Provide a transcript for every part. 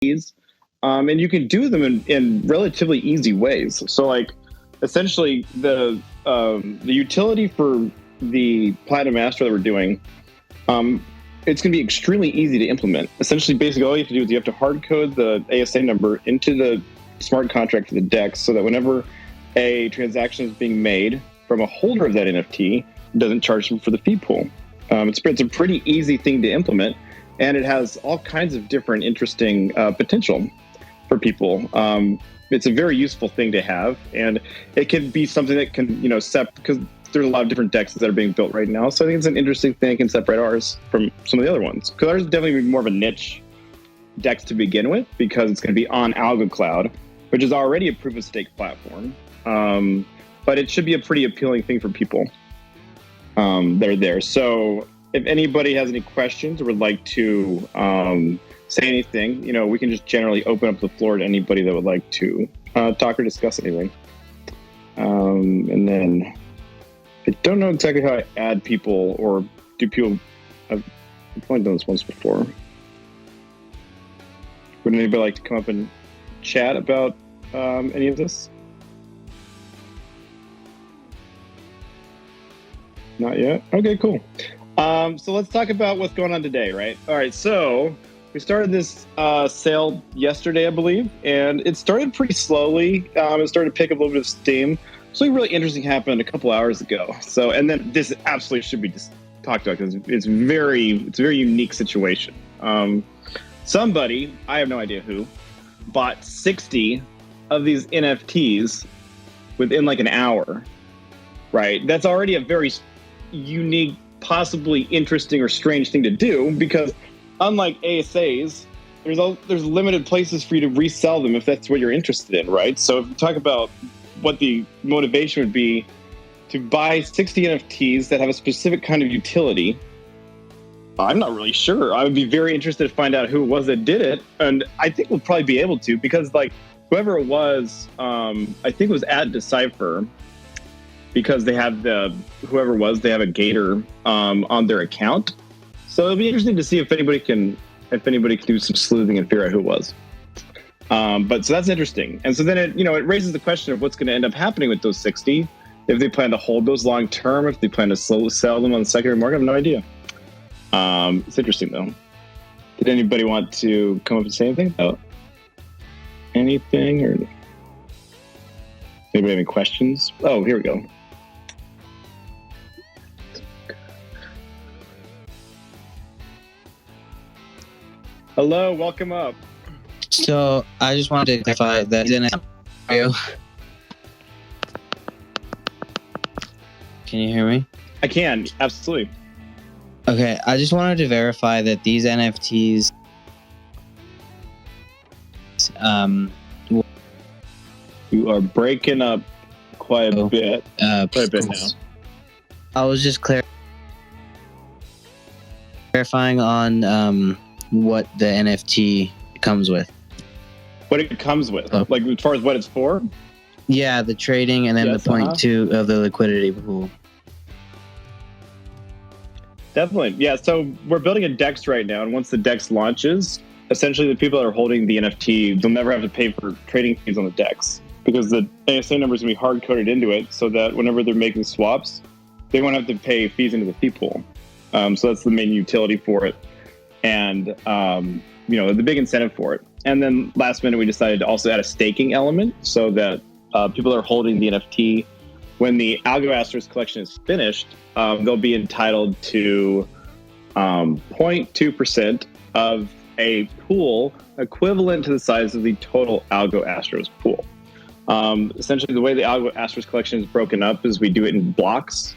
and you can do them in relatively easy ways. So like essentially the utility for the Platinum Astro that we're doing, it's going to be extremely easy to implement. Essentially, basically all you have to do is you have to hard code the ASA number into the smart contract for the DEX so that whenever a transaction is being made from a holder of that NFT, it doesn't charge them for the fee pool. It's a pretty easy thing to implement, and it has all kinds of different interesting potential for people. It's a very useful thing to have, and it can be something that can, because there's a lot of different DEXs that are being built right now. So I think it's an interesting thing that can separate ours from some of the other ones. Because ours is definitely more of a niche DEX to begin with, because it's going to be on Algo Cloud, which is already a proof of stake platform. But it should be a pretty appealing thing for people that are there. So if anybody has any questions or would like to say anything, we can just generally open up the floor to anybody that would like to talk or discuss anything. And then I don't know exactly how I add people, or do people, I've only done this once before. Would anybody like to come up and chat about any of this? Not yet? Okay, cool. So let's talk about what's going on today, right? All right, so we started this sale yesterday, I believe, and it started pretty slowly. It started to pick up a little bit of steam. Something really interesting happened a couple hours ago. So, and then this absolutely should be just talked about because it's a very unique situation. Somebody, I have no idea who, bought 60 of these NFTs within like an hour, right? That's already a very unique, possibly interesting or strange thing to do, because unlike ASAs, there's limited places for you to resell them if that's what you're interested in, right? So if you talk about what the motivation would be to buy 60 NFTs that have a specific kind of utility, I'm not really sure. I would be very interested to find out who it was that did it, and I think we'll probably be able to, because like whoever it was, I think it was at Decipher, because they have they have a gator on their account. So it'll be interesting to see if anybody can do some sleuthing and figure out who it was. But so that's interesting. And so then it raises the question of what's going to end up happening with those 60. If they plan to hold those long term, if they plan to sell them on the secondary market, I have no idea. It's interesting though. Did anybody want to come up and say anything about anything, or anybody have any questions? Oh, here we go. Hello, welcome up. So I just wanted to clarify that Can you hear me? I can, absolutely. Okay, I just wanted to verify that these NFTs you are breaking up quite a bit. Quite a bit now. I was just clarifying on what the NFT comes with. What it comes with? Oh. Like as far as what it's for? Yeah, the trading and then yes, the 0.2 of the liquidity pool. Definitely. Yeah, so we're building a DEX right now, and once the DEX launches, essentially the people that are holding the NFT, they'll never have to pay for trading fees on the DEX, because the ASA number is going to be hard-coded into it so that whenever they're making swaps, they won't have to pay fees into the fee pool. So that's the main utility for it, and the big incentive for it. And then last minute, we decided to also add a staking element so that people that are holding the NFT, when the Algo Astros collection is finished, they'll be entitled to 0.2% of a pool equivalent to the size of the total Algo Astros pool. Essentially, the way the Algo Astros collection is broken up is we do it in blocks,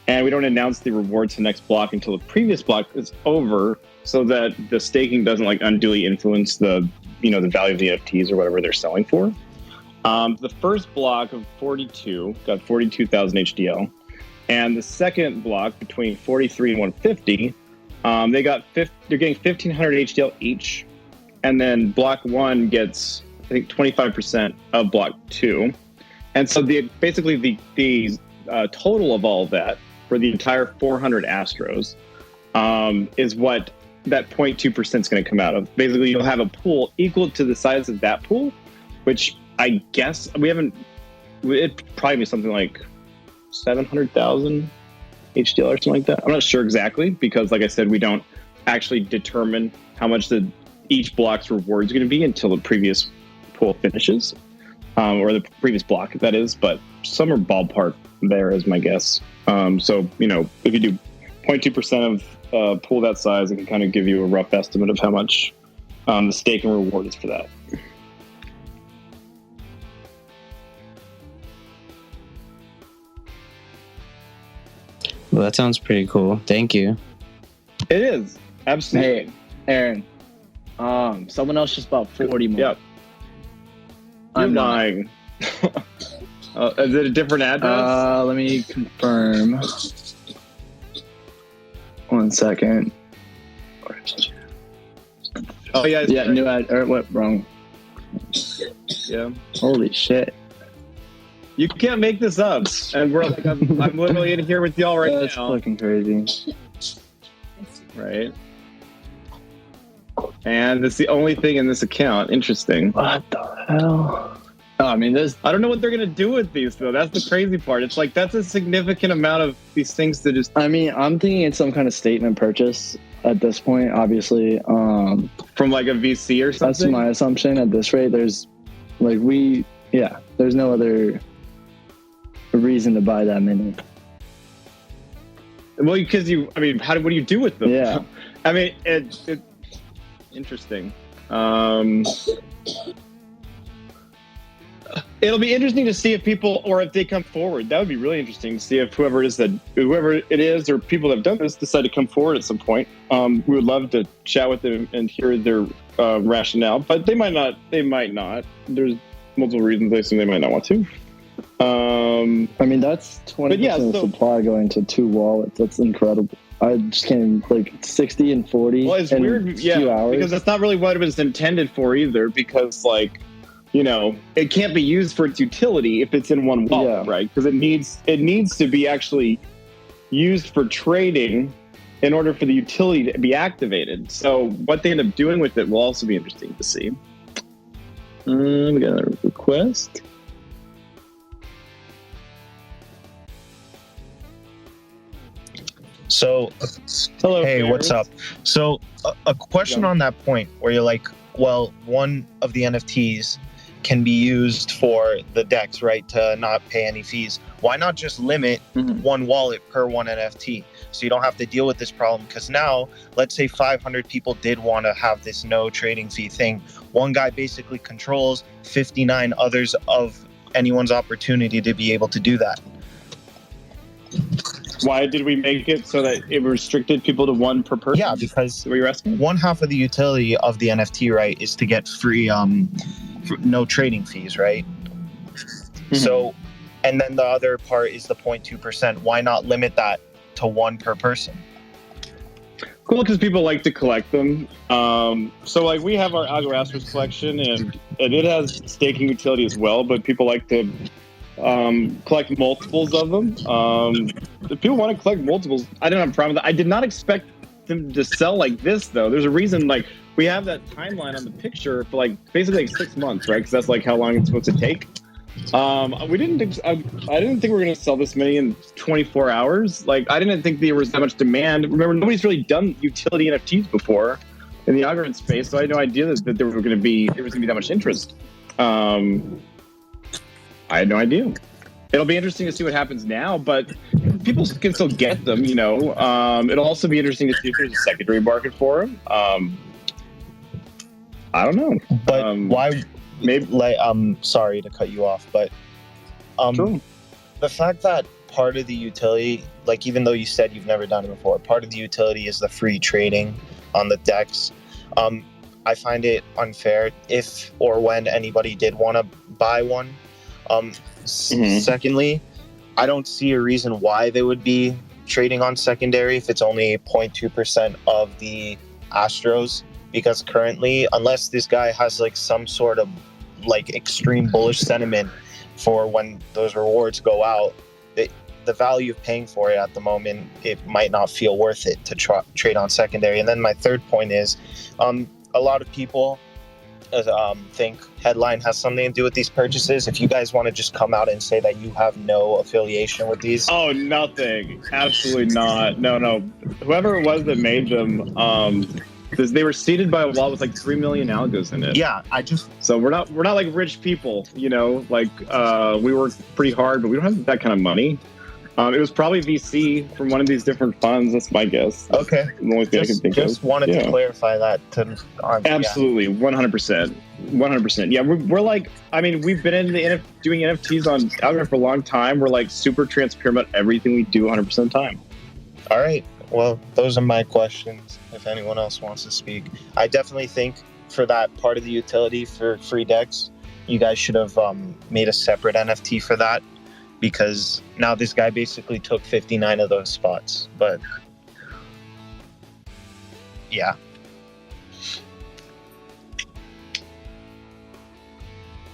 and we don't announce the rewards to the next block until the previous block is over, so that the staking doesn't unduly influence the value of the NFTs or whatever they're selling for. The first block of 42 got 42,000 HDL, and the second block between 43 and 150, they're getting 1,500 HDL each, and then block one gets I think 25% of block two, and so the total of all of that for the entire 400 Astros is what that 0.2% is going to come out of. Basically, you'll have a pool equal to the size of that pool, which I guess it'd probably be something like 700,000 HDL or something like that. I'm not sure exactly because, like I said, we don't actually determine how much each block's reward is going to be until the previous pool finishes, or the previous block, that is. But some are ballpark there, is my guess. So, if you do 0.2% of pool that size, it can kind of give you a rough estimate of how much the stake and reward is for that. Well, that sounds pretty cool. Thank you. It is. Absolutely. Hey, Aaron. Someone else just bought 40 more. Yep. I'm lying. Is it a different address? Let me confirm. 1 second. Oh yeah. Yeah, new ad. Or what? Wrong. Yeah. Holy shit. You can't make this up. And we're like, I'm literally in here with y'all right now. That's fucking crazy. Right. And it's the only thing in this account. Interesting. What the hell? Oh, I mean, I don't know what they're going to do with these, though. That's the crazy part. It's like, that's a significant amount of these things to just... I mean, I'm thinking it's some kind of statement purchase at this point, obviously. From like a VC or something? That's my assumption at this rate. There's no other reason to buy that many. Well, because what do you do with them? Yeah. I mean, it's interesting. It'll be interesting to see if people, or if they come forward. That would be really interesting to see if whoever it is, or people that have done this decide to come forward at some point. We would love to chat with them and hear their rationale, but they might not. There's multiple reasons they assume they might not want to. I mean, that's 20% of supply going to 2 wallets. That's incredible. I just came like 60 and 40. Well, it's weird, because that's not really what it was intended for either. Because it can't be used for its utility if it's in one wallet, right? Because it needs to be actually used for trading in order for the utility to be activated. So what they end up doing with it will also be interesting to see. We got a request. So, hello. Hey, what's up? So, a question on that point where you're like, well, one of the NFTs can be used for the DEX, right, to not pay any fees. Why not just limit one wallet per one NFT so you don't have to deal with this problem? Because now, let's say 500 people did want to have this no trading fee thing. One guy basically controls 59 others of anyone's opportunity to be able to do that. Why did we make it so that it restricted people to one per person? Yeah, because were you asking? One half of the utility of the NFT, right, is to get free, no trading fees, right? So, and then the other part is the 0.2%. Why not limit that to one per person? Cool, because people like to collect them. So, like, we have our Algorand collection, and it has staking utility as well, but people like to collect multiples of them. If people want to collect multiples, I don't have a problem with that. I did not expect them to sell like this, though. There's a reason, like, we have that timeline on the picture for basically 6 months, right? Because that's like how long it's supposed to take. I didn't think we were going to sell this many in 24 hours. Like, I didn't think there was that much demand. Remember, nobody's really done utility NFTs before in the Algorand space, so I had no idea that there was going to be that much interest. I had no idea. It'll be interesting to see what happens now, but people can still get them, It'll also be interesting to see if there's a secondary market for them. I don't know. But why? Maybe sorry to cut you off, but sure. The fact that part of the utility, like, even though you said you've never done it before, part of the utility is the free trading on the DEX. I find it unfair if or when anybody did want to buy one. Secondly, I don't see a reason why they would be trading on secondary if it's only 0.2% of the Astros, because currently, unless this guy has some sort of extreme bullish sentiment for when those rewards go out, the value of paying for it at the moment, it might not feel worth it to trade on secondary. And then my third point is, a lot of people think Headline has something to do with these purchases. If you guys want to just come out and say that you have no affiliation with these. Oh, nothing. Absolutely not. No. Whoever it was that made them, they were seeded by a wallet with like 3 million algos in it. Yeah, so we're not like rich people, you know, like we work pretty hard, but we don't have that kind of money. It was probably VC from one of these different funds. That's my guess. Okay. The only thing I can think of. Just wanted to clarify that. Absolutely, 100%. 100%. Yeah, we're like, I mean, we've been in doing NFTs on Algorand for a long time. We're like super transparent about everything we do 100% of the time. All right. Well, those are my questions. If anyone else wants to speak, I definitely think for that part of the utility for free decks, you guys should have made a separate NFT for that. Because now this guy basically took 59 of those spots. But yeah.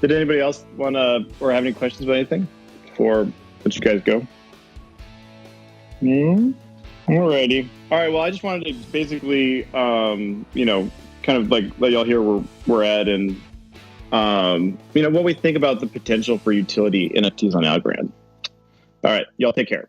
Did anybody else want to or have any questions about anything before let you guys go? Alrighty. All right. Well, I just wanted to basically, you know, kind of like let y'all hear where we're at and you know, what we think about the potential for utility NFTs on Algorand. All right, y'all take care.